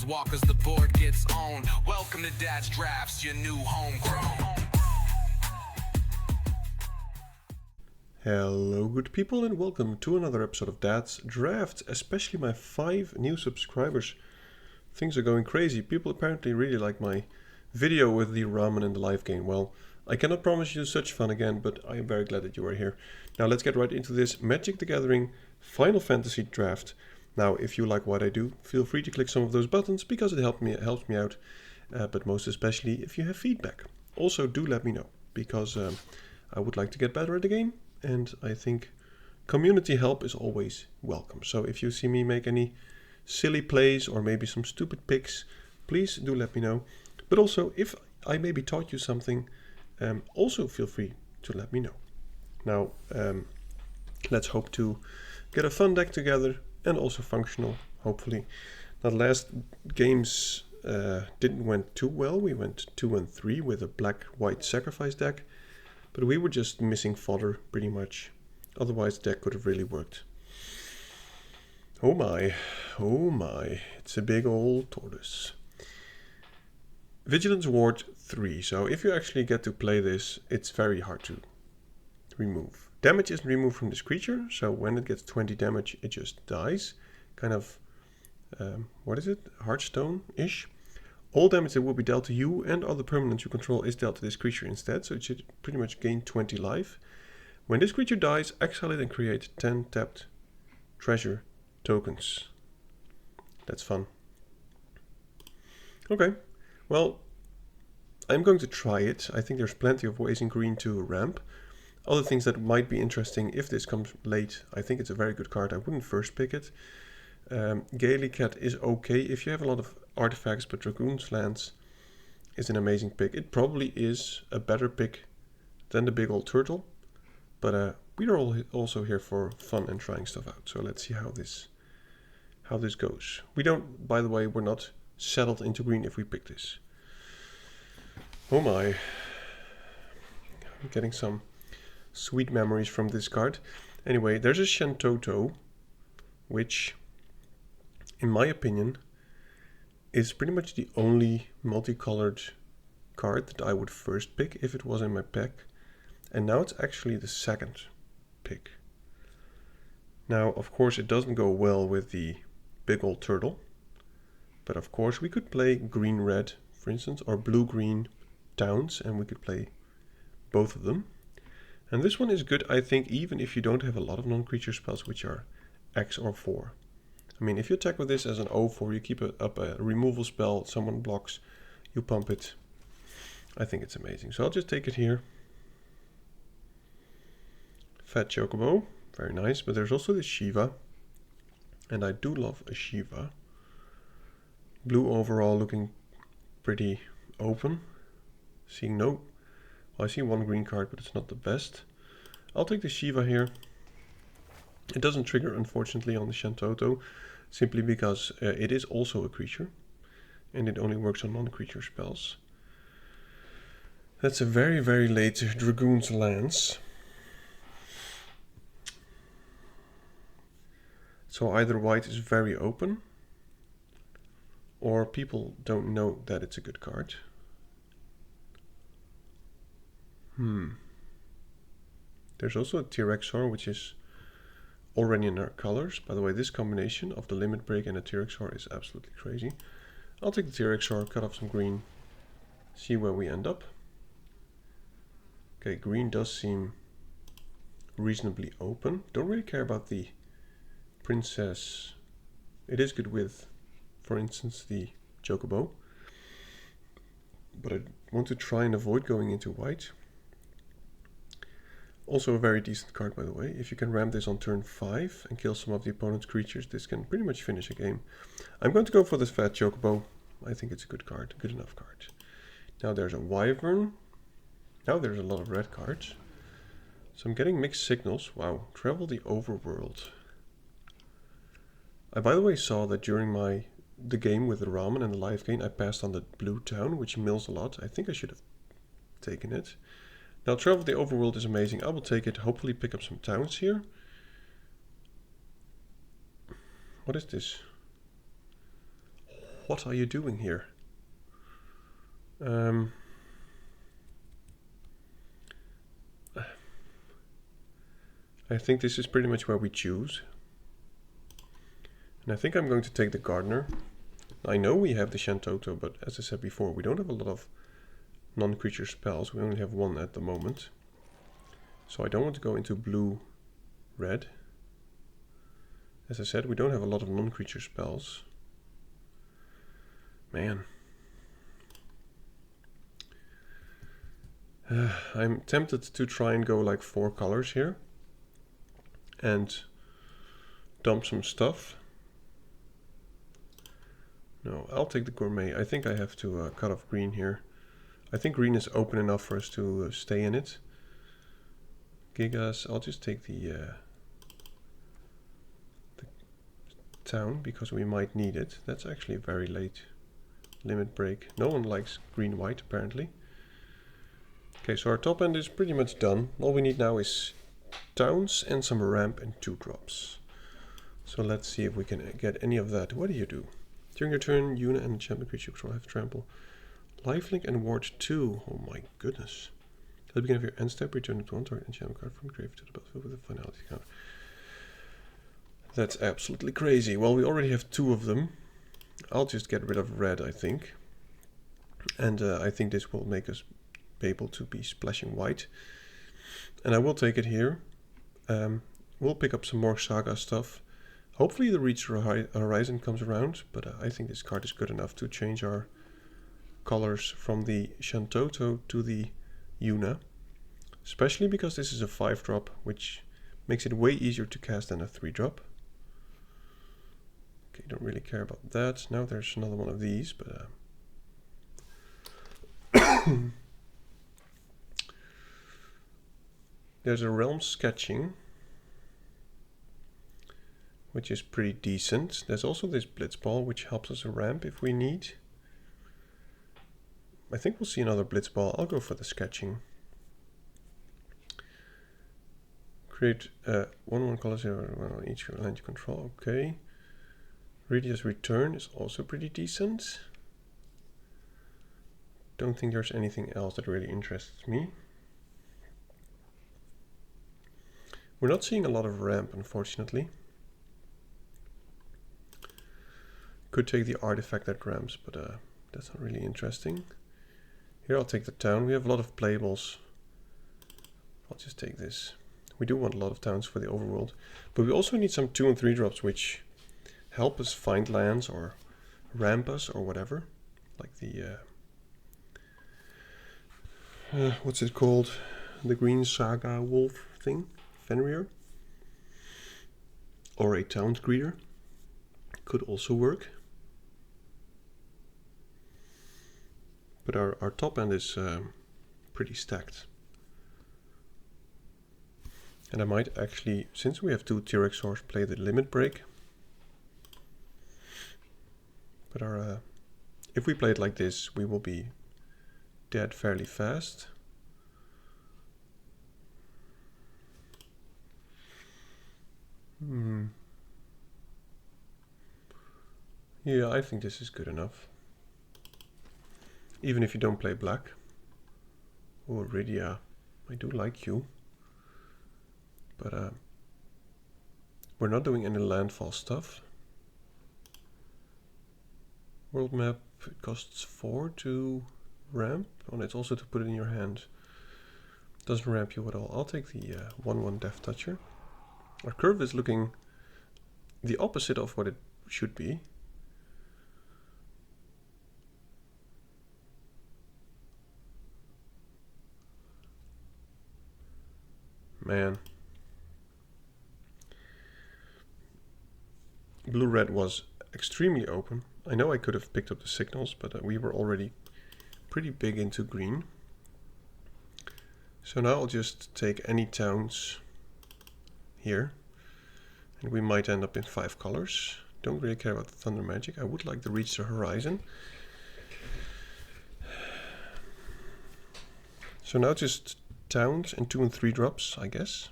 walk as the board gets owned. Welcome to Dad's Drafts, your new homegrown. Hello good people and welcome to another episode of Dad's Drafts, especially my 5 new subscribers. Things are going crazy. People apparently really like my video with the ramen and the live game. Well, I cannot promise you such fun again, but I am very glad that you are here. Now let's get right into this Magic the Gathering Final Fantasy draft. Now if you like what I do, feel free to click some of those buttons because it helps me out, but most especially if you have feedback. Also do let me know, because I would like to get better at the game. And I think community help is always welcome. So if you see me make any silly plays or maybe some stupid picks, please do let me know. But also, if I maybe taught you something, also feel free to let me know. Now, let's hope to get a fun deck together and also functional, hopefully. Now, the last games didn't went too well. We went 2-3 with a black-white sacrifice deck. But we were just missing fodder, pretty much. Otherwise, the deck could have really worked. Oh my, it's a big old tortoise. Vigilance Ward 3. So if you actually get to play this, it's very hard to remove. Damage isn't removed from this creature, so when it gets 20 damage, it just dies. Kind of, what is it? Hearthstone-ish. All damage that will be dealt to you and other permanents you control is dealt to this creature instead, so it should pretty much gain 20 life. When this creature dies, exile it and create 10 tapped treasure tokens. That's fun. Okay, well, I'm going to try it. I think there's plenty of ways in green to ramp. Other things that might be interesting if this comes late, I think it's a very good card. I wouldn't first pick it. Gaily Cat is okay if you have a lot of artifacts, but Dragoon's Lance is an amazing pick. It probably is a better pick than the big old turtle, but we are all also here for fun and trying stuff out. So let's see how this goes. We don't, by the way, we're not settled into green if we pick this. Oh my, I'm getting some sweet memories from this card. Anyway, there's a Shantoto, which, in my opinion, is pretty much the only multicolored card that I would first pick if it was in my pack. And now it's actually the second pick. Now, of course, it doesn't go well with the big old turtle. But of course, we could play green-red, for instance, or blue-green towns, and we could play both of them. And this one is good, I think, even if you don't have a lot of non-creature spells, which are X or 4. I mean, if you attack with this as an 0-4, you keep up a removal spell, someone blocks, you pump it. I think it's amazing. So I'll just take it here. Fat Chocobo, very nice. But there's also the Shiva. And I do love a Shiva. Blue overall looking pretty open. Seeing no. Well, I see one green card, but it's not the best. I'll take the Shiva here. It doesn't trigger, unfortunately, on the Shantoto, simply because it is also a creature, and it only works on non-creature spells. That's a very, very late Dragoon's Lance. So either white is very open, or people don't know that it's a good card. There's also a T-Rexor, which is already in our colors. By the way, this combination of the Limit Break and the T-Rexor is absolutely crazy. I'll take the T-Rexor, cut off some green, see where we end up. Okay, green does seem reasonably open. Don't really care about the Princess. It is good with, for instance, the Chocobo. But I want to try and avoid going into white. Also a very decent card, by the way. If you can ramp this on turn 5 and kill some of the opponent's creatures, this can pretty much finish a game. I'm going to go for this Fat Chocobo. I think it's a good card, good enough card. Now there's a Wyvern. Now there's a lot of red cards. So I'm getting mixed signals. Wow, Travel the Overworld. I, by the way, saw that during the game with the ramen and the live game, I passed on the blue town, which mills a lot. I think I should have taken it. Now, Travel the Overworld is amazing. I will take it, hopefully pick up some towns here. What is this? What are you doing here? I think this is pretty much where we choose. And I think I'm going to take the Gardener. I know we have the Shantoto, but as I said before, we don't have a lot of non-creature spells. We only have one at the moment. So I don't want to go into blue-red. As I said, we don't have a lot of non-creature spells. Man. I'm tempted to try and go like 4 colors here. And dump some stuff. No, I'll take the Gourmet. I think I have to cut off green here. I think green is open enough for us to stay in it. Gigas, I'll just take the town because we might need it. That's actually very late. Limit break. No one likes green-white apparently. Okay, so our top end is pretty much done. All we need now is towns and some ramp and 2 drops. So let's see if we can get any of that. What do you do? During your turn, Una and enchantment creature control have trample. Lifelink and ward 2. Oh my goodness. At the beginning of your end step, return to 1 target enchantment card from grave to the battlefield with a finality count. That's absolutely crazy. Well, we already have 2 of them. I'll just get rid of red, I think. And I think this will make us be able to be splashing white. And I will take it here. We'll pick up some more Saga stuff. Hopefully the Reach Horizon comes around, but I think this card is good enough to change our colors from the Shantoto to the Una. Especially because this is a 5-drop, which makes it way easier to cast than a 3-drop. Okay, don't really care about that. Now there's another one of these, but... There's a Realm Sketching, which is pretty decent. There's also this Blitzball, which helps us ramp if we need. I think we'll see another Blitzball. I'll go for the Sketching. Create 1/1 color 0 on each land you control. Okay. Radius Return is also pretty decent. Don't think there's anything else that really interests me. We're not seeing a lot of ramp, unfortunately. Could take the artifact that ramps, but that's not really interesting. Here I'll take the town. We have a lot of playables. I'll just take this. We do want a lot of towns for the overworld. But we also need some 2 and 3 drops which help us find lands or ramp us or whatever. Like the... what's it called? The Green Saga Wolf thing? Fenrir. Or a Town Greeter. Could also work. But our top end is pretty stacked. And I might actually, since we have 2 T-Rexors, play the Limit Break. But our if we play it like this, we will be dead fairly fast. Yeah, I think this is good enough. Even if you don't play black. Oh, Rydia, I do like you. But we're not doing any landfall stuff. World map, it costs 4 to ramp. Oh, it's also to put it in your hand. Doesn't ramp you at all. I'll take the 1/1 Death Toucher. Our curve is looking the opposite of what it should be. Man. Blue-red was extremely open. I know I could have picked up the signals, but we were already pretty big into green. So now I'll just take any towns here. And we might end up in 5 colors. Don't really care about the Thunder Magic. I would like to reach the horizon. So now just towns and 2 and 3 drops, I guess.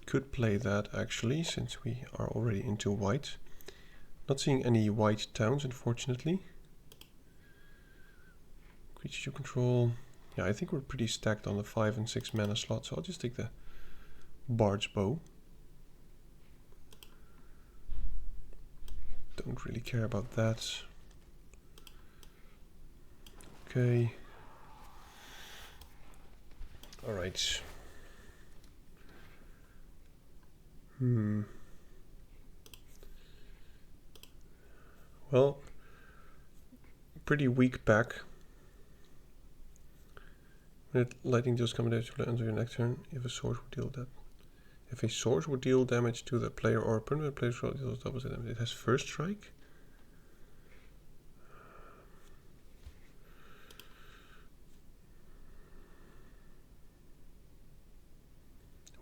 Could play that actually, since we are already into white. Not seeing any white towns, unfortunately. Creature you control. Yeah, I think we're pretty stacked on the 5 and 6 mana slot, so I'll just take the Bard's Bow. Don't really care about that. Okay. Alright. Well, pretty weak back. Lightning just come to enter your next turn if a source would deal that. If a source would deal damage to the player or a permanent player, it deals double damage. It has first strike.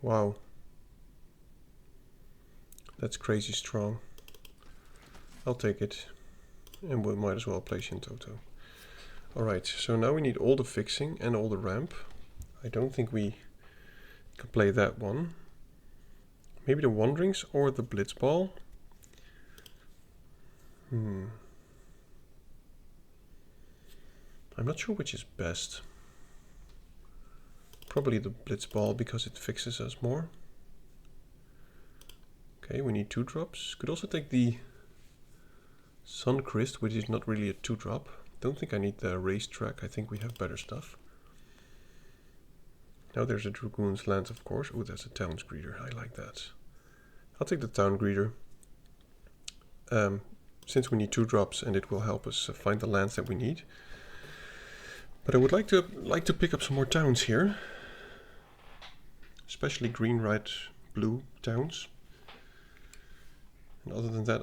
Wow. That's crazy strong. I'll take it. And we might as well play Shintoto. Alright, so now we need all the fixing and all the ramp. I don't think we can play that one. Maybe the Wanderings or the Blitzball. I'm not sure which is best. Probably the Blitzball because it fixes us more. Okay, we need 2 drops. Could also take the Suncrest, which is not really a 2-drop. Don't think I need the Racetrack. I think we have better stuff. Now there's a Dragoon's Land, of course. Oh, that's a Town's Greeter. I like that. I'll take the Town Greeter. Since we need 2 drops and it will help us find the lands that we need. But I would like to pick up some more towns here. Especially green, red, blue towns. And other than that,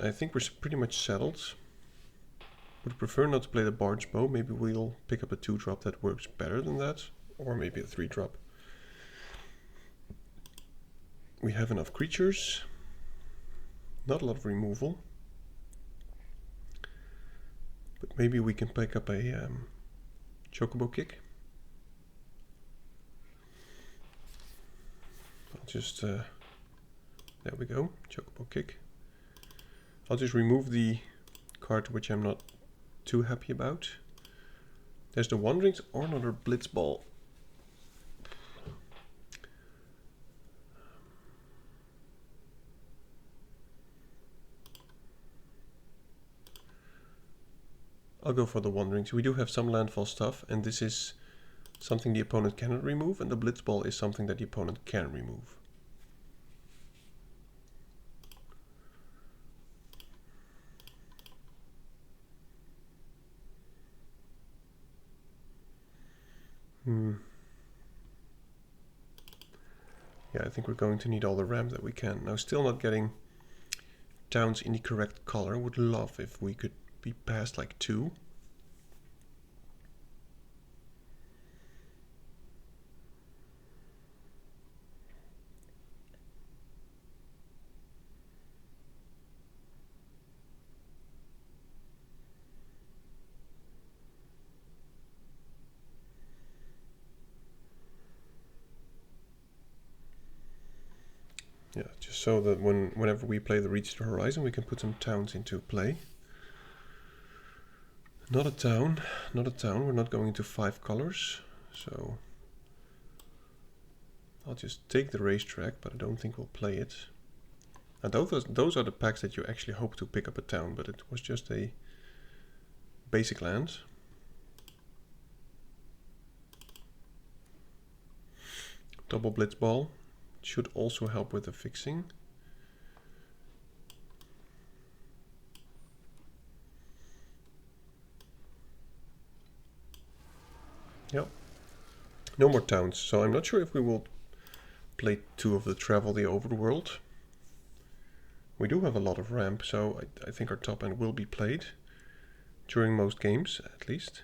I think we're pretty much settled. Would prefer not to play the Bard's Bow. Maybe we'll pick up a 2-drop that works better than that. Or maybe a 3-drop. We have enough creatures. Not a lot of removal. But maybe we can pick up a Chocobo Kick. I'll just... there we go. Chocobo Kick. I'll just remove the card which I'm not too happy about. There's the Wanderings or another Blitzball. I'll go for the Wanderings. We do have some landfall stuff, and this is something the opponent cannot remove, and the Blitzball is something that the opponent can remove. Yeah, I think we're going to need all the ramp that we can. Now, still not getting towns in the correct color. Would love if we could be past like 2. Yeah, just so that whenever we play the Reach the Horizon, we can put some towns into play. Not a town, not a town. We're not going into 5 colors, so I'll just take the Racetrack, but I don't think we'll play it. And those are the packs that you actually hope to pick up a town, but it was just a basic land. Double Blitzball. Should also help with the fixing. Yep. No more towns, so I'm not sure if we will play 2 of the Travel the Overworld. We do have a lot of ramp, so I think our top end will be played during most games, at least.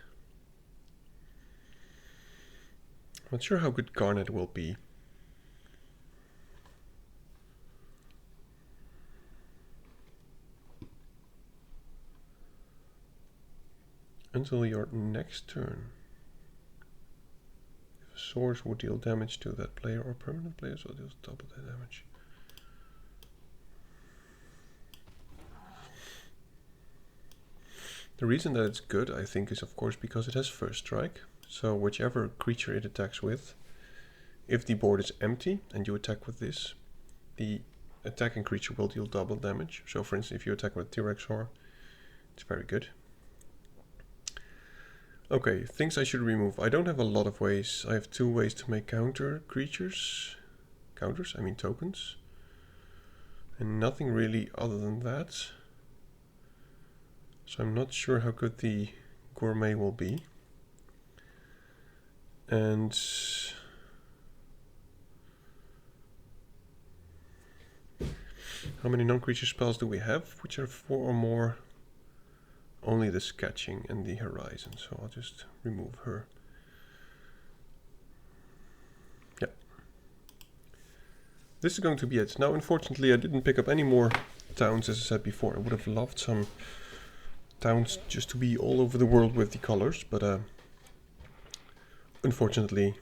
I'm not sure how good Garnet will be. Until your next turn. If a source would deal damage to that player or permanent player, so it deals double the damage. The reason that it's good, I think, is of course because it has first strike. So whichever creature it attacks with, if the board is empty and you attack with this, the attacking creature will deal double damage. So for instance, if you attack with T-Rexor, it's very good. Okay, things I should remove. I don't have a lot of ways. I have 2 ways to make counter creatures. Counters, I mean tokens. And nothing really other than that. So I'm not sure how good the gourmet will be. And how many non-creature spells do we have? Which are 4 or more? Only the sketching and the horizon, so I'll just remove her. Yeah. This is going to be it. Now, unfortunately, I didn't pick up any more towns, as I said before. I would have loved some towns just to be all over the world with the colors, but unfortunately,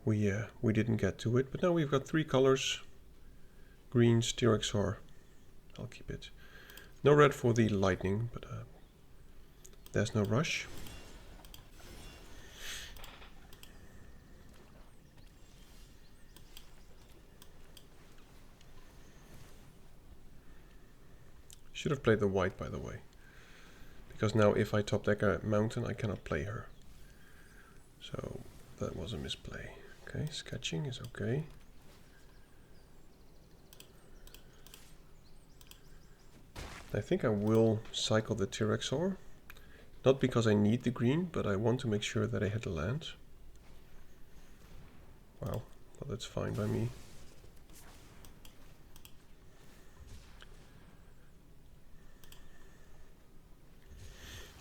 we didn't get to it. But now we've got 3 colors. Green, T-Rexor. I'll keep it. No red for the lightning, but there's no rush. Should have played the white, by the way. Because now if I top deck a mountain, I cannot play her. So that was a misplay. Okay, sketching is okay. I think I will cycle the T-Rexor. Not because I need the green, but I want to make sure that I hit a land. Wow, well, that's fine by me.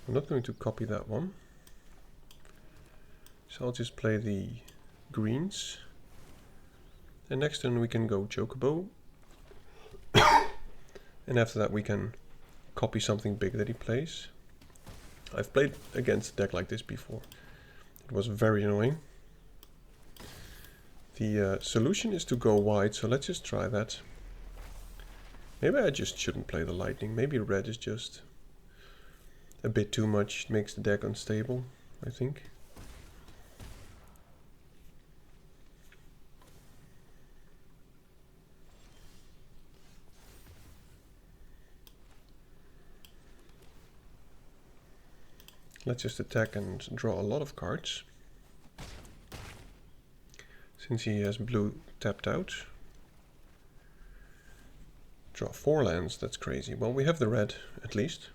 I'm not going to copy that one. So I'll just play the greens. And next turn we can go Chocobo. And after that we can copy something big that he plays. I've played against a deck like this before. It was very annoying. The solution is to go wide, so let's just try that. Maybe I just shouldn't play the lightning. Maybe red is just a bit too much. It makes the deck unstable, I think. Let's just attack and draw a lot of cards. Since he has blue tapped out. Draw 4 lands, that's crazy. Well, we have the red, at least.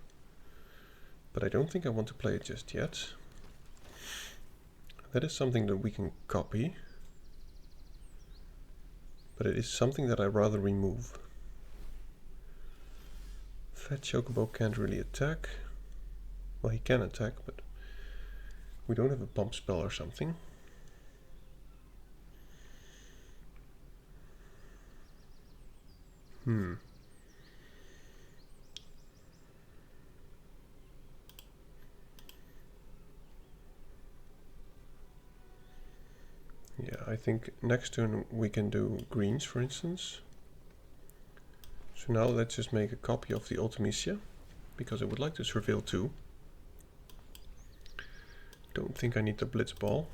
But I don't think I want to play it just yet. That is something that we can copy. But it is something that I'd rather remove. Fat Chocobo can't really attack. Well, he can attack, but we don't have a pump spell or something. Yeah, I think next turn we can do greens, for instance. So now let's just make a copy of the Ultimisia, because I would like to surveil too. Don't think I need the Blitz Ball.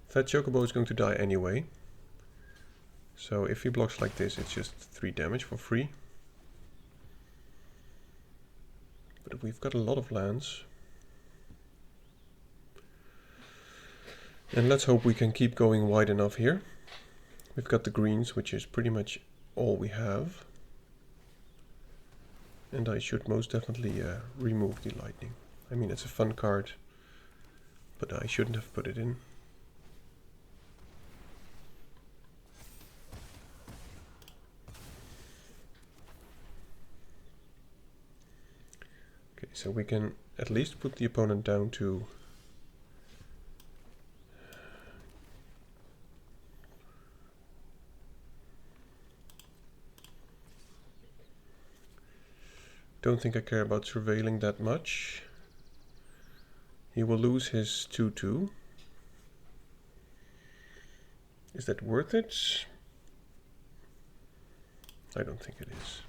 Fat Chocobo is going to die anyway. So if he blocks like this, it's just 3 damage for free. But we've got a lot of lands. And let's hope we can keep going wide enough here. We've got the greens, which is pretty much all we have. And I should most definitely remove the lightning. I mean, it's a fun card, but I shouldn't have put it in. Okay, so we can at least put the opponent down to Don't think I care about surveilling that much. He will lose his 2-2. Is that worth it? I don't think it is.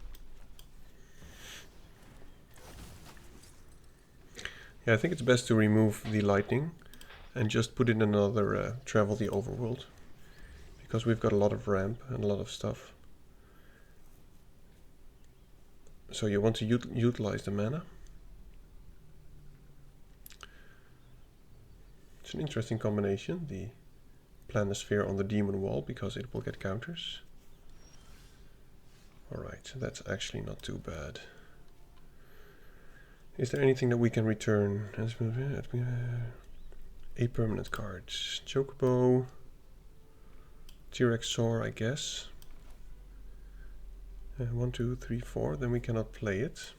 Yeah, I think it's best to remove the lightning and just put in another travel the overworld, because we've got a lot of ramp and a lot of stuff. So you want to utilize the mana. It's an interesting combination, the Planisphere on the demon wall, because it will get counters. Alright, so that's actually not too bad. Is there anything that we can return? A permanent card. Chocobo. T-Rex Soar, I guess. 1, 2, 3, 4. Then we cannot play it.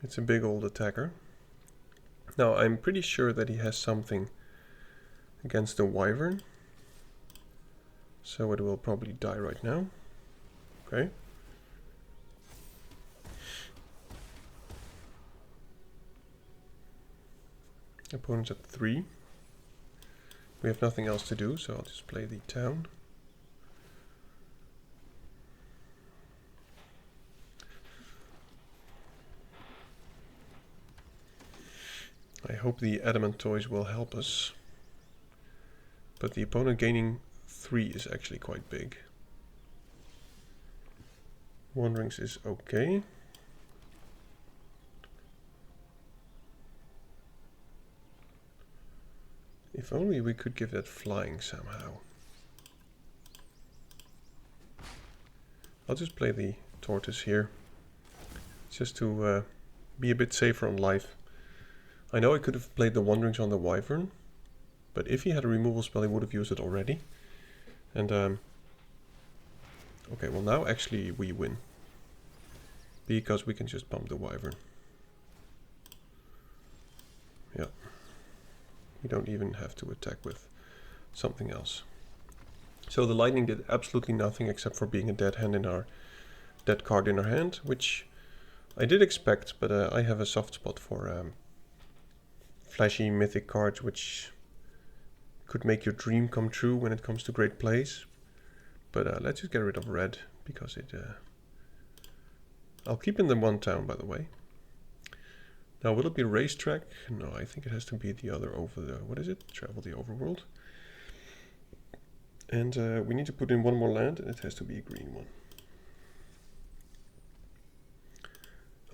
It's a big old attacker. Now, I'm pretty sure that he has something against the Wyvern. So it will probably die right now. Okay. Opponent's at 3. We have nothing else to do, so I'll just play the town. I hope the adamant toys will help us. But the opponent gaining 3 is actually quite big. Wanderings is okay. If only we could give that flying somehow. I'll just play the tortoise here, just to be a bit safer on life. I know I could have played the Wanderings on the Wyvern, but if he had a removal spell, he would have used it already. And okay, well now actually we win, because we can just pump the Wyvern. Yeah, we don't even have to attack with something else. So the lightning did absolutely nothing except for being a dead card in our hand, which I did expect, but I have a soft spot for flashy mythic cards which could make your dream come true when it comes to great plays. But let's just get rid of red, because it... I'll keep in the 1 town, by the way. Now, will it be racetrack? No, I think it has to be the other over the... What is it? Travel the overworld. And we need to put in 1 more land, and it has to be a green one.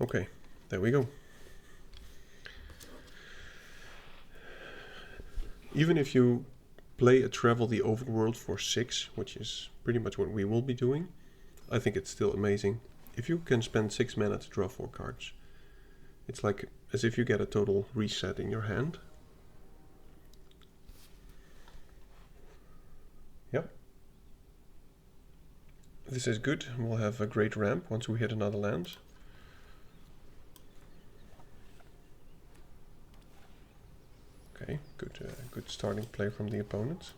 Okay, there we go. Even if you play a Travel the Overworld for 6, which is pretty much what we will be doing, I think it's still amazing. If you can spend 6 mana to draw 4 cards, it's like as if you get a total reset in your hand. Yep. This is good. We'll have a great ramp once we hit another land. Okay, good starting play from the opponent.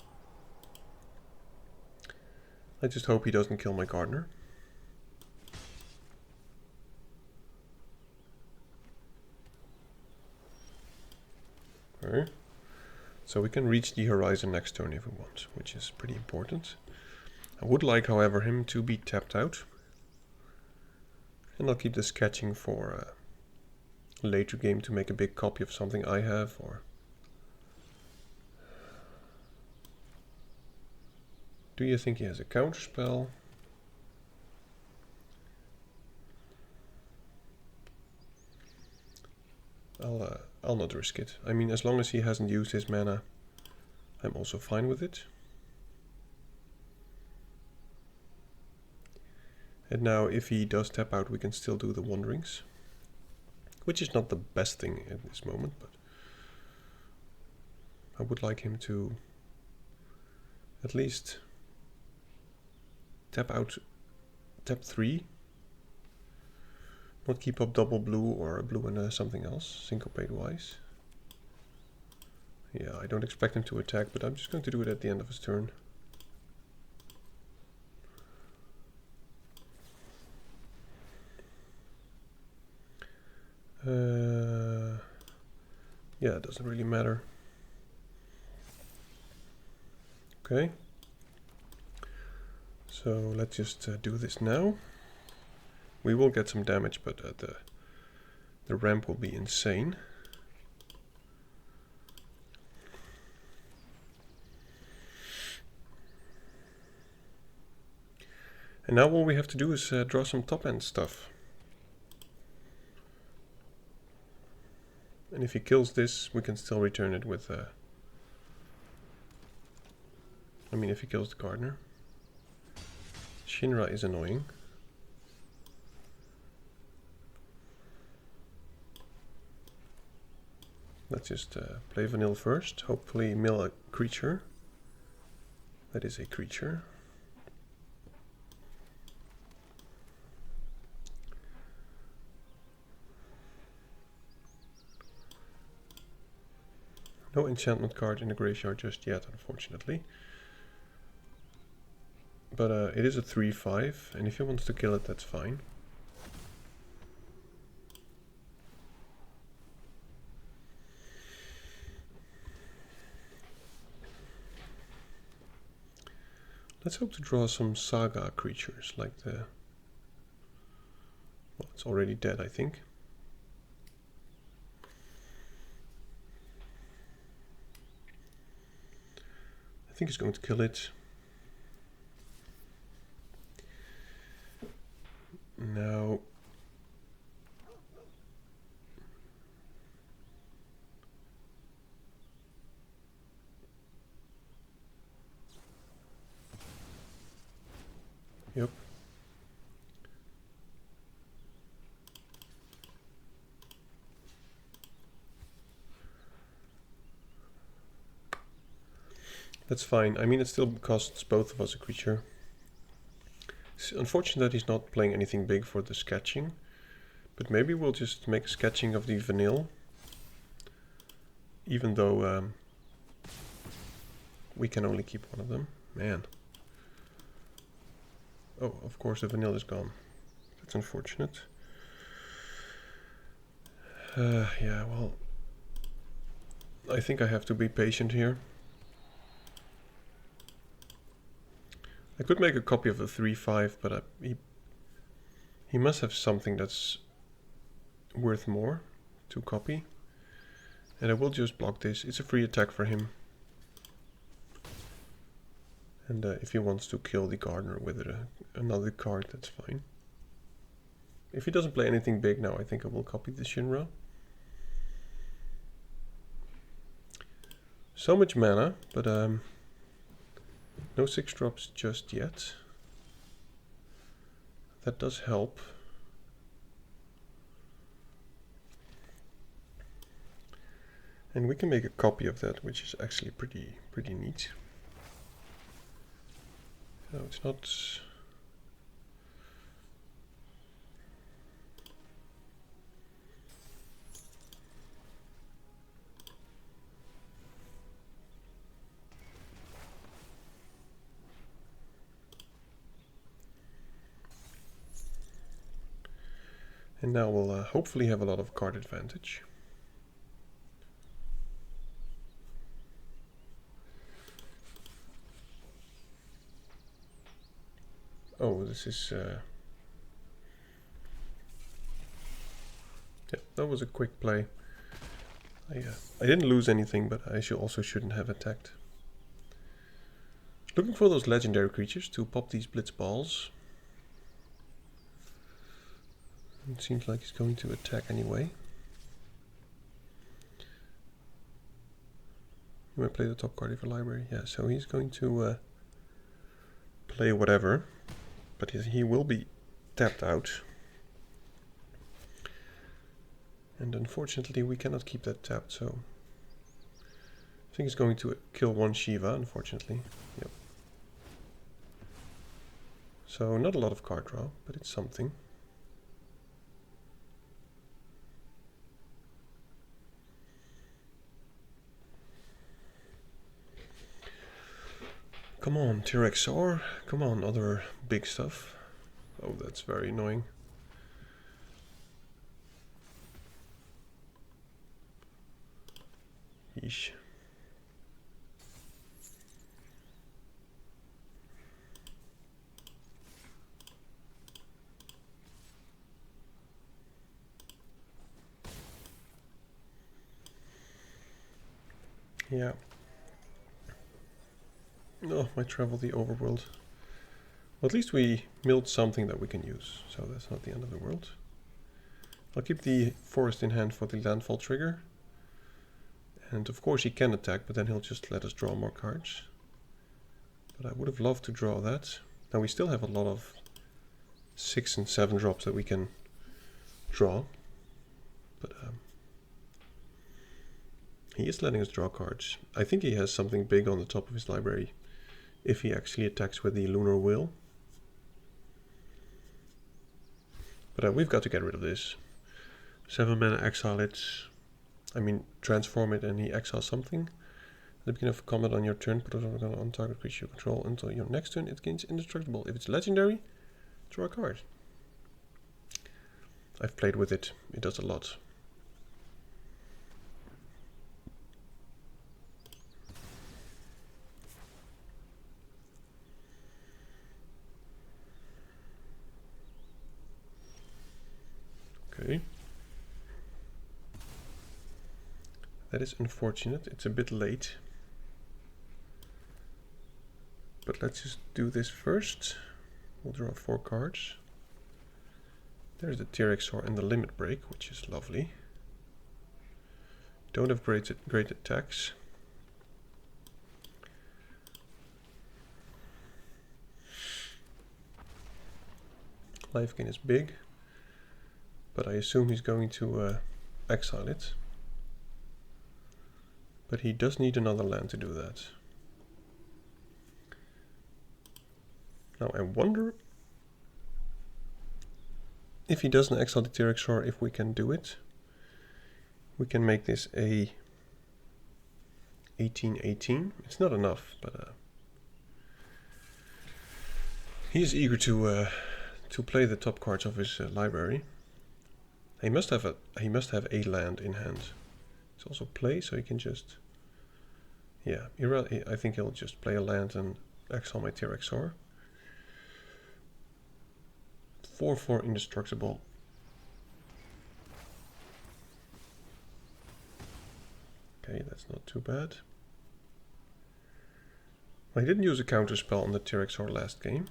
I just hope he doesn't kill my gardener. Okay. So we can reach the horizon next turn if we want, which is pretty important. I would like, however, him to be tapped out. And I'll keep the sketching for a later game to make a big copy of something I have, or... Do you think he has a counter spell? I'll not risk it. I mean, as long as he hasn't used his mana, I'm also fine with it. And now, if he does tap out, we can still do the Wanderings, which is not the best thing at this moment, but I would like him to at least tap 3, Not keep up double blue or a blue and something else, syncopate wise. Yeah, I don't expect him to attack, but I'm just going to do it at the end of his turn. Yeah, it doesn't really matter. Okay. So let's just do this now. We will get some damage, but the ramp will be insane. And now all we have to do is draw some top end stuff. And if he kills this, we can still return it with... I mean, if he kills the gardener. Shinra is annoying. Let's just play vanilla first. Hopefully mill a creature. That is a creature. No enchantment card in the graveyard just yet, unfortunately. But it is a 3/5, and if he wants to kill it, that's fine. Let's hope to draw some saga creatures, like the... Well, it's already dead, I think. I think he's going to kill it. Now... Yep. That's fine. I mean, it still costs both of us a creature. It's unfortunate that he's not playing anything big for the sketching. But maybe we'll just make a sketching of the vanilla. Even though we can only keep one of them. Man. Oh, of course the vanilla is gone. That's unfortunate. Yeah, well... I think I have to be patient here. I could make a copy of the 3/5, but he must have something that's worth more to copy. And I will just block this. It's a free attack for him. And if he wants to kill the gardener with another card, that's fine. If he doesn't play anything big now, I think I will copy the Shinra. So much mana, but no 6-drops just yet. That does help. And we can make a copy of that, which is actually pretty neat. No, it's not... And now we'll hopefully have a lot of card advantage. Oh, this is... Yeah, that was a quick play. I didn't lose anything, but I also shouldn't have attacked. Looking for those legendary creatures to pop these blitz balls. It seems like he's going to attack anyway. You might play the top card of your library. Yeah, so he's going to play whatever. But he will be tapped out. And unfortunately we cannot keep that tapped, so... I think he's going to kill one Shiva, unfortunately. Yep. So not a lot of card draw, but it's something. Come on, T-Rexor. Come on, other big stuff. Oh, that's very annoying. Yeesh. Yeah. No, might travel the overworld. Well, at least we milled something that we can use, so that's not the end of the world. I'll keep the forest in hand for the landfall trigger. And of course he can attack, but then he'll just let us draw more cards. But I would have loved to draw that. Now we still have a lot of 6 and 7 drops that we can draw. But he is letting us draw cards. I think he has something big on the top of his library if he actually attacks with the Lunar Will. But we've got to get rid of this. 7 mana, exile it. I mean, transform it and he exiles something. At the beginning of combat on your turn, put it on target creature you control until your next turn. It gains indestructible. If it's legendary, draw a card. I've played with it. It does a lot. Okay. That is unfortunate. It's a bit late. But let's just do this first. We'll draw 4 cards. There's the T-Rexor and the Limit Break, which is lovely. Don't have great attacks. Life gain is big, but I assume he's going to exile it. But he does need another land to do that. Now I wonder if he doesn't exile the T-Rexor, if we can do it. We can make this a 18-18. It's not enough, but he is eager to play the top cards of his library. He must have a land in hand. It's also play, so he can just, yeah. I think he'll just play a land and exile my T-Rexor. 4/4 indestructible. Okay, that's not too bad. I didn't use a counter spell on the T-Rexor last game.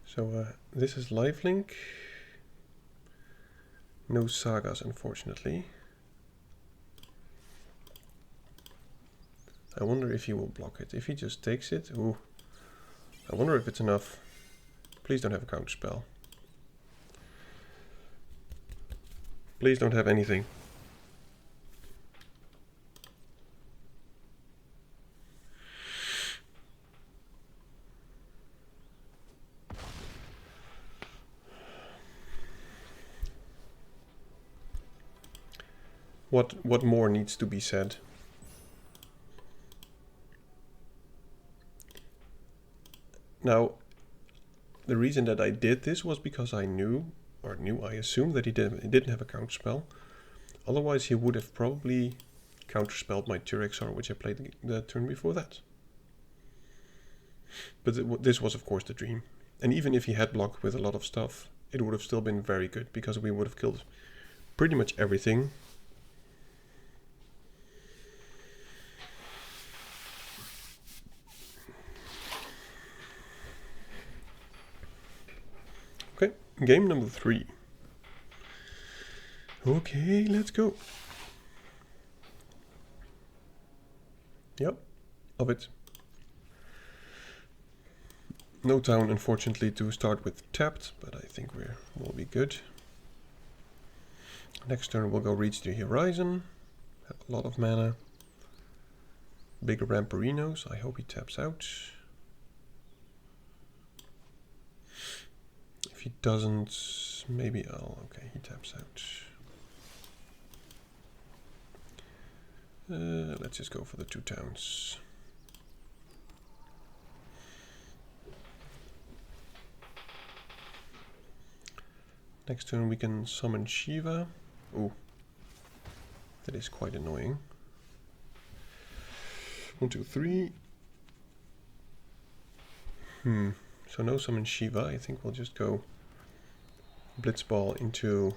So this is lifelink. No sagas, unfortunately. I wonder if he will block it. If he just takes it, ooh. I wonder if it's enough. Please don't have a counter spell. Please don't have anything. What more needs to be said? Now, the reason that I did this was because I assumed that he didn't have a counterspell. Otherwise, he would have probably counterspelled my T-Rexor, which I played the turn before that. But this was, of course, the dream. And even if he had blocked with a lot of stuff, it would have still been very good, because we would have killed pretty much everything. Okay, game number 3. Okay, let's go. Yep, of it. No town, unfortunately, to start with tapped, but I think we'll be good. Next turn we'll go Reach the Horizon. Have a lot of mana. Bigger Ramparinos. I hope he taps out. If he doesn't, maybe okay, he taps out. Let's just go for the 2 towns. Next turn we can summon Shiva. Ooh, that is quite annoying. 1, 2, 3. So no summon Shiva. I think we'll just go Blitzball into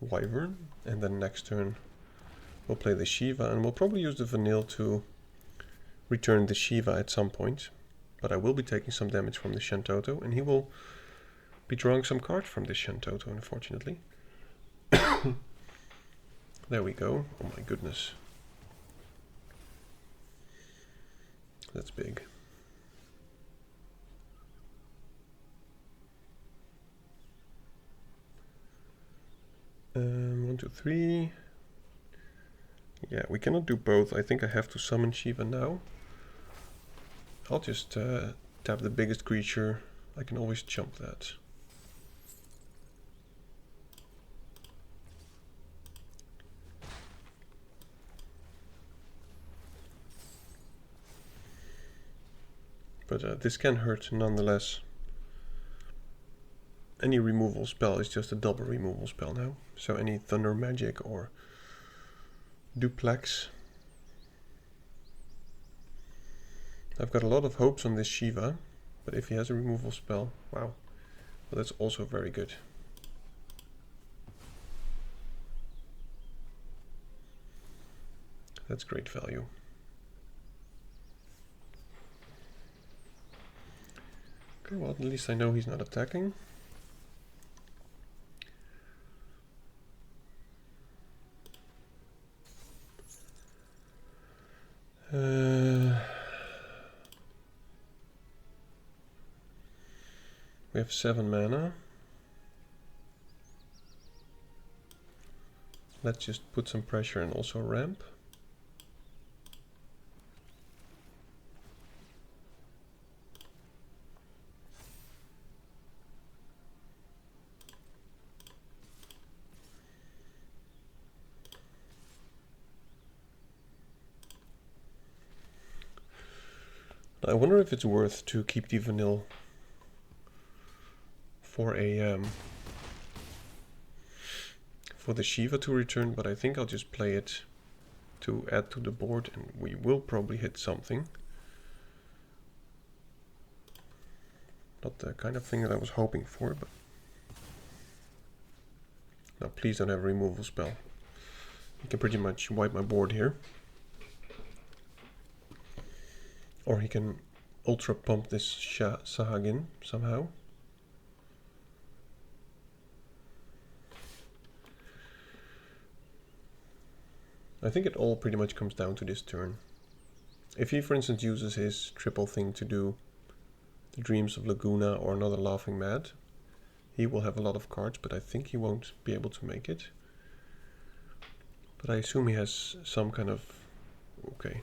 Wyvern, and then next turn we'll play the Shiva, and we'll probably use the Vanille to return the Shiva at some point. But I will be taking some damage from the Shentoto, and he will be drawing some cards from this Shentoto, unfortunately. There we go. Oh my goodness. That's big. 1, 2, 3. Yeah, we cannot do both. I think I have to summon Shiva now. I'll just tap the biggest creature. I can always jump that. But this can hurt nonetheless. Any removal spell is just a double removal spell now. So any Thunder Magic or Duplex. I've got a lot of hopes on this Shiva, but if he has a removal spell, wow. Well, that's also very good. That's great value. Okay, well, at least I know he's not attacking. We have 7 mana. Let's just put some pressure and also ramp. I wonder if it's worth to keep the Vanille for a for the Shiva to return, but I think I'll just play it to add to the board, and we will probably hit something. Not the kind of thing that I was hoping for, but now please don't have a removal spell. You can pretty much wipe my board here. Or he can ultra pump this Sahagin somehow. I think it all pretty much comes down to this turn. If he, for instance, uses his triple thing to do the Dreams of Laguna or another Laughing Mad, he will have a lot of cards, but I think he won't be able to make it. But I assume he has some kind of... okay.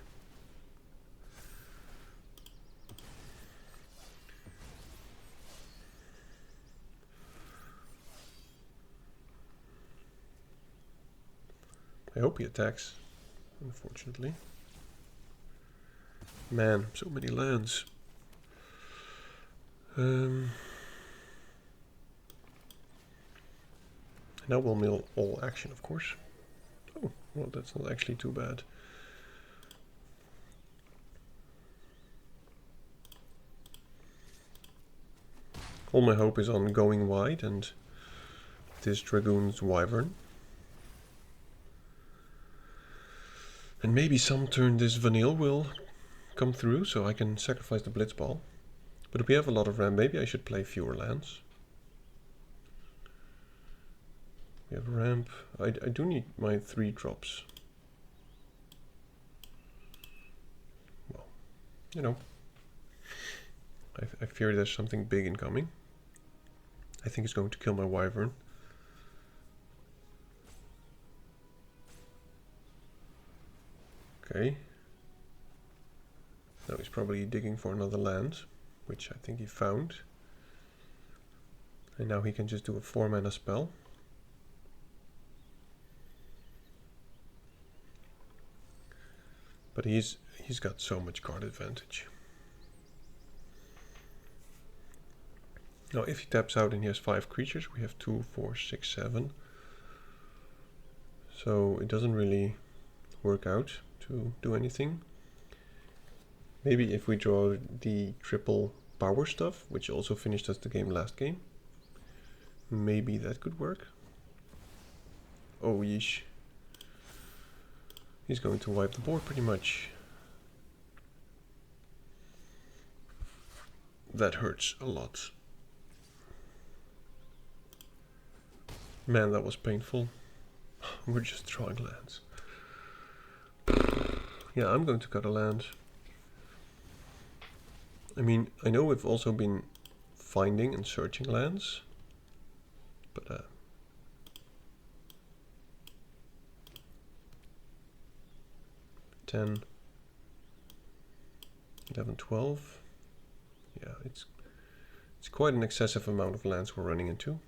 I hope he attacks, unfortunately. Man, so many lands. Now we'll mill all action, of course. Oh, well, that's not actually too bad. All my hope is on going wide and this Dragoon's Wyvern. And maybe some turn this Vanille will come through, so I can sacrifice the Blitzball. But if we have a lot of ramp, maybe I should play fewer lands. We have ramp. I do need my 3 drops. Well, you know. I fear there's something big incoming. I think it's going to kill my Wyvern. Okay. Now he's probably digging for another land, which I think he found. And now he can just do a 4 mana spell. But he's got so much card advantage. Now if he taps out and he has 5 creatures, we have 2, 4, 6, 7. So it doesn't really work out to do anything. Maybe if we draw the triple power stuff, which also finished us the game last game, maybe that could work. Oh yeesh. He's going to wipe the board pretty much. That hurts a lot. Man, that was painful. We're just drawing lands. Yeah, I'm going to cut a land. I mean, I know we've also been finding and searching lands, but 10, 11, 12. Yeah, it's quite an excessive amount of lands we're running into.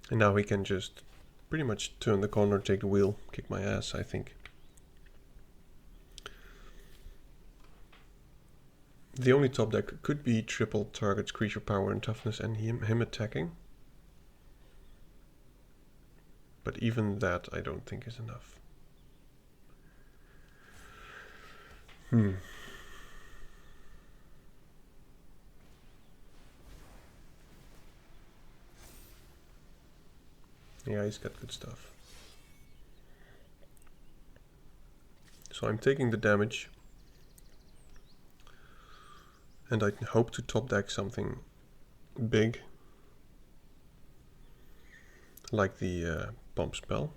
And now we can just pretty much turn the corner, take the wheel, kick my ass, I think. The only top deck could be triple targets creature power and toughness and him attacking. But even that I don't think is enough. Yeah, he's got good stuff. So I'm taking the damage. And I hope to top deck something big. Like the pump spell.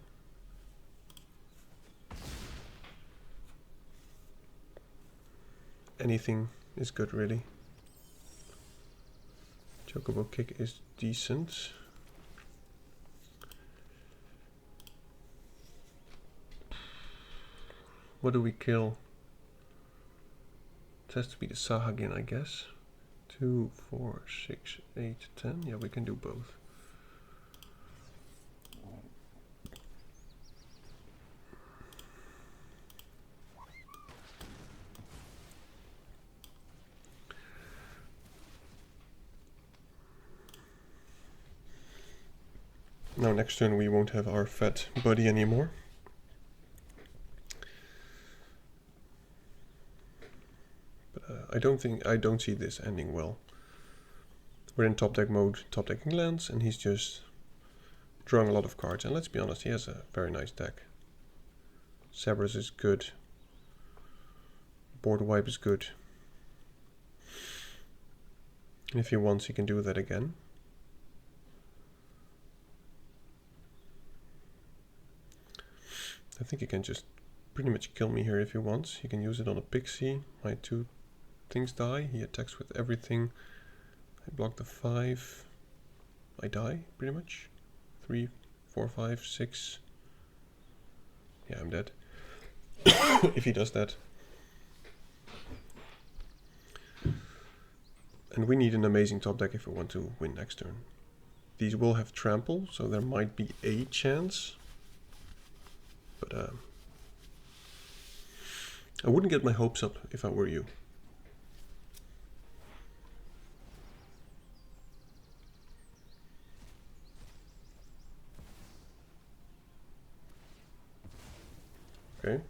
Anything is good really. Chocobo kick is decent. What do we kill? It has to be the Sahagin, I guess. 2, 4, 6, 8, 10. Yeah, we can do both. Now next turn we won't have our fat buddy anymore. But I don't see this ending well. We're in top deck mode, top decking lands, and he's just drawing a lot of cards. And let's be honest, he has a very nice deck. Cerberus is good. Board wipe is good. And if he wants, he can do that again. I think he can just pretty much kill me here if he wants. He can use it on a pixie. My 2 things die. He attacks with everything. I block the 5. I die, pretty much. 3, 4, 5, 6. Yeah, I'm dead. If he does that. And we need an amazing top deck if we want to win next turn. These will have trample, so there might be a chance. But I wouldn't get my hopes up if I were you. Okay,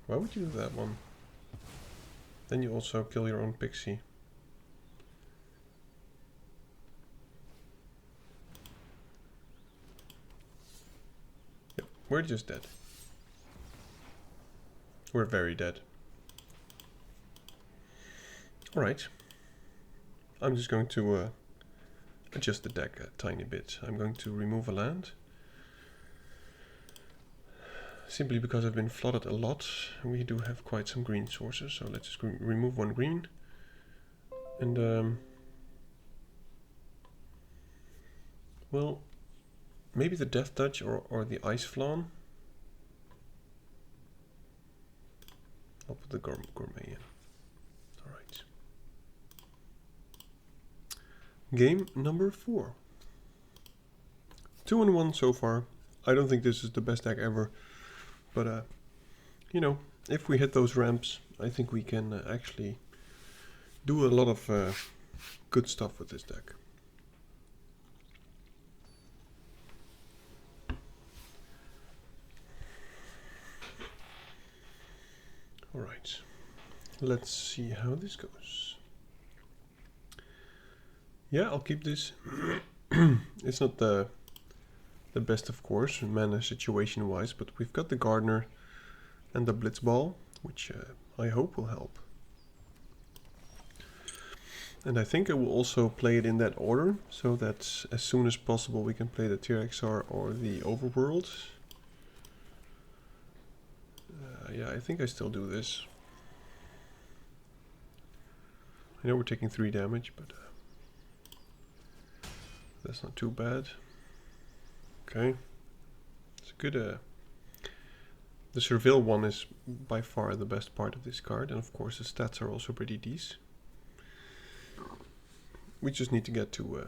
why would you do that one? Then you also kill your own pixie. Yep, we're just dead. We're very dead. Alright. I'm just going to adjust the deck a tiny bit. I'm going to remove a land. Simply because I've been flooded a lot. We do have quite some green sources, so let's just remove 1 green. And well, maybe the Death Touch or the Ice Flawn. I'll put the Gourmet in. Alright. Game number 4. 2-1 so far. I don't think this is the best deck ever. But, you know, if we hit those ramps, I think we can actually do a lot of good stuff with this deck. Alright, let's see how this goes. Yeah, I'll keep this. It's not the best, of course, mana situation wise, but we've got the Gardener and the Blitzball, which I hope will help. And I think I will also play it in that order, so that as soon as possible we can play the TRXR or the Overworld. Yeah, I think I still do this. I know we're taking 3 damage, but that's not too bad. Okay. It's a good... the Surveil one is by far the best part of this card, and of course the stats are also pretty decent. We just need to get to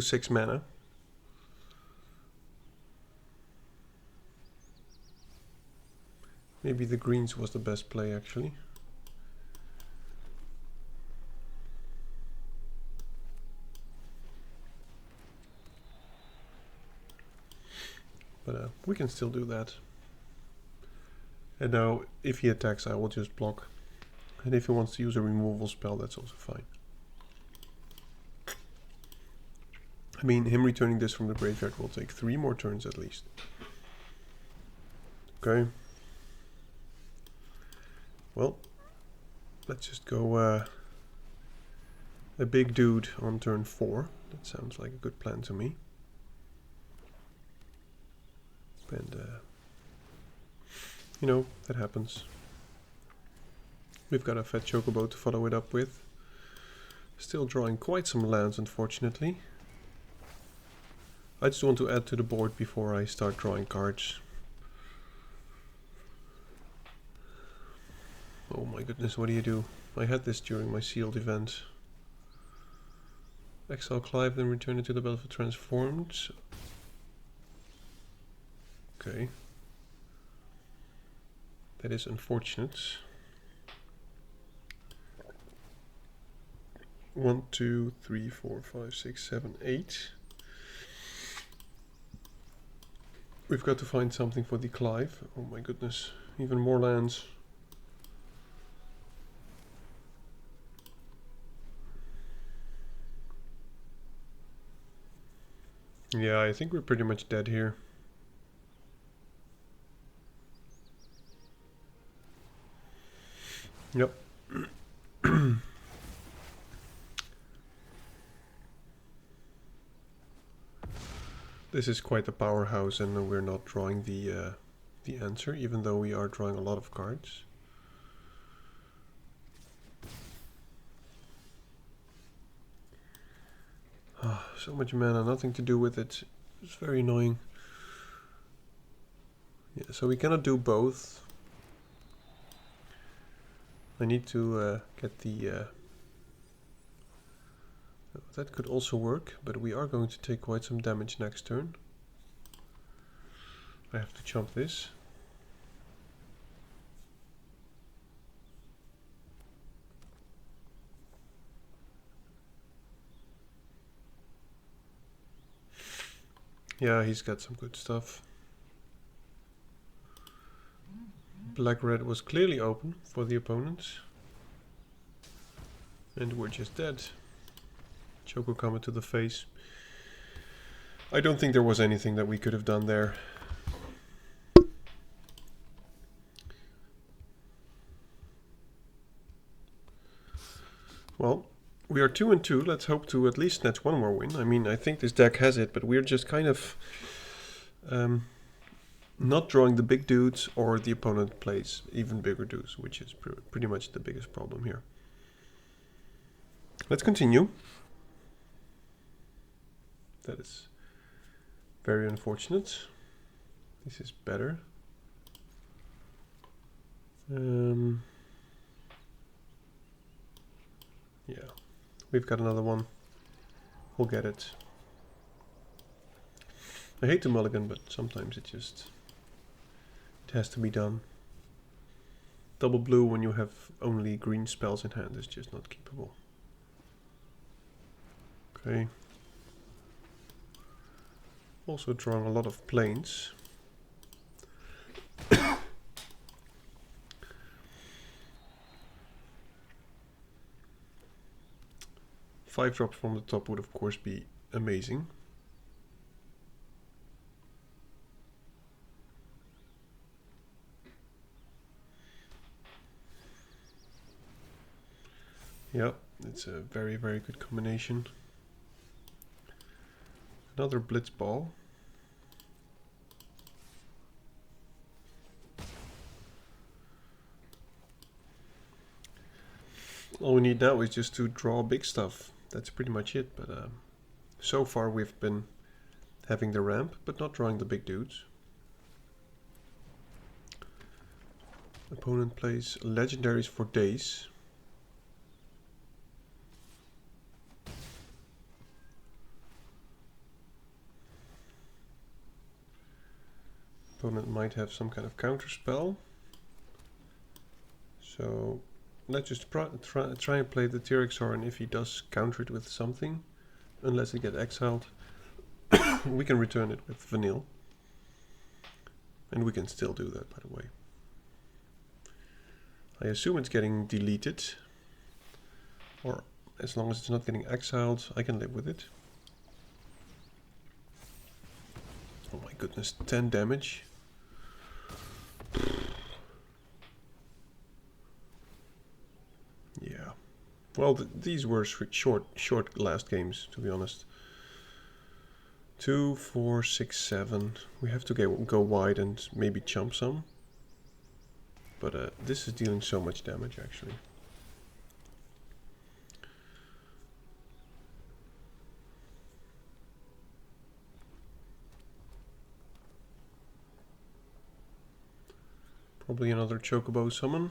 6 mana. Maybe the greens was the best play actually. But we can still do that. And now if he attacks I will just block. And if he wants to use a removal spell, that's also fine. I mean, him returning this from the graveyard will take 3 more turns at least. Okay. Well, let's just go a big dude on turn 4. That sounds like a good plan to me. And, you know, that happens. We've got a fat chocobo to follow it up with. Still drawing quite some lands, unfortunately. I just want to add to the board before I start drawing cards. Oh my goodness, what do you do? I had this during my sealed event. Exile Clive, then return it to the battlefield transformed. Okay. That is unfortunate. 1, 2, 3, 4, 5, 6, 7, 8. We've got to find something for the Clive. Oh my goodness, even more lands. Yeah, I think we're pretty much dead here. Yep. This is quite a powerhouse, and we're not drawing the answer, even though we are drawing a lot of cards. So much mana, nothing to do with it. It's very annoying. Yeah, so we cannot do both. I need to get the... that could also work, but we are going to take quite some damage next turn. I have to chomp this. Yeah, he's got some good stuff. Black-red was clearly open for the opponents. And we're just dead. Choco coming to the face. I don't think there was anything that we could have done there. Well, we are 2 and 2. Let's hope to at least snatch one more win. I mean, I think this deck has it, but we're just kind of not drawing the big dudes, or the opponent plays even bigger dudes, which is pretty much the biggest problem here. Let's continue. That is very unfortunate. This is better. Yeah, we've got another one. We'll get it. I hate to mulligan, but sometimes it has to be done. Double blue when you have only green spells in hand is just not keepable. Okay. Also drawing a lot of planes. 5 drops from the top would of course be amazing. Yeah, it's a very, very good combination. Another blitz ball. All we need now is just to draw big stuff. That's pretty much it, but so far we've been having the ramp, but not drawing the big dudes. Opponent plays legendaries for days. Opponent might have some kind of counter spell. So let's just try and play the T-Rexor, and if he does counter it with something, unless it gets exiled, we can return it with vanille. And we can still do that, by the way. I assume it's getting deleted, or as long as it's not getting exiled, I can live with it. Oh my goodness, 10 damage. Yeah. Well, these were short last games, to be honest. 2, 4, 6, 7. We have to go wide and maybe chump some. But this is dealing so much damage, actually. Probably another Chocobo summon.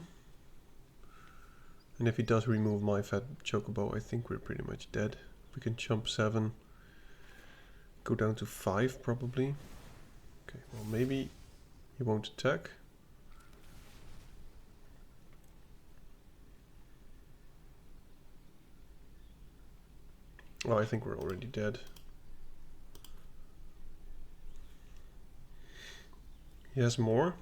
And if he does remove my fat Chocobo, I think we're pretty much dead. We can chump 7. Go down to 5, probably. Okay, well, maybe he won't attack. Oh, I think we're already dead. He has more.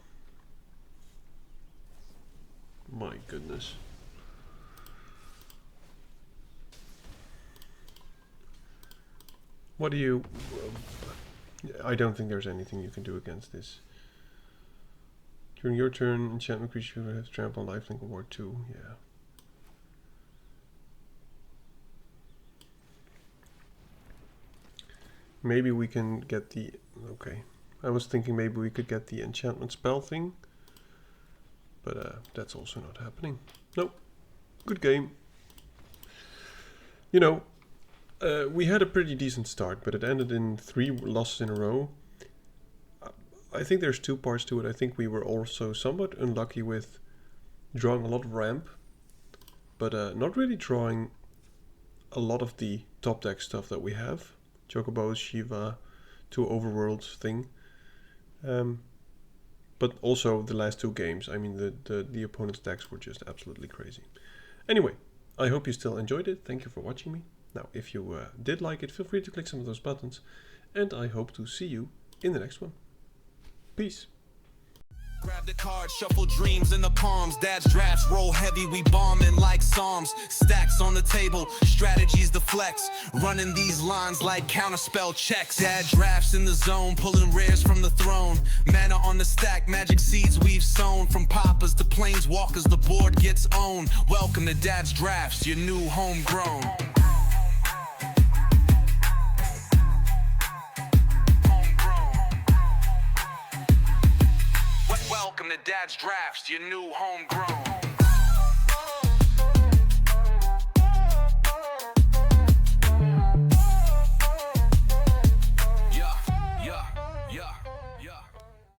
My goodness. What do you... I don't think there's anything you can do against this. During your turn, enchantment creature will have trample on lifelink award 2. Yeah. Maybe we can get the... Okay. I was thinking maybe we could get the enchantment spell thing. But that's also not happening. Nope. Good game. You know, we had a pretty decent start, but it ended in 3 losses in a row. I think there's 2 parts to it. I think we were also somewhat unlucky with drawing a lot of ramp, but not really drawing a lot of the top deck stuff that we have. Chocobos, Shiva, 2 overworlds thing. But also the last 2 games, I mean the opponent's decks were just absolutely crazy. Anyway, I hope you still enjoyed it. Thank you for watching me. Now, if you did like it, feel free to click some of those buttons. And I hope to see you in the next one. Peace. Grab the card, shuffle dreams in the palms. Dad's drafts roll heavy, we bombing like psalms. Stacks on the table, strategies to flex. Running these lines like counterspell checks. Dad drafts in the zone, pulling rares from the throne. Mana on the stack, magic seeds we've sown. From poppers to planeswalkers, the board gets owned. Welcome to Dad's drafts, your new homegrown. Welcome to Dad's drafts, your new homegrown.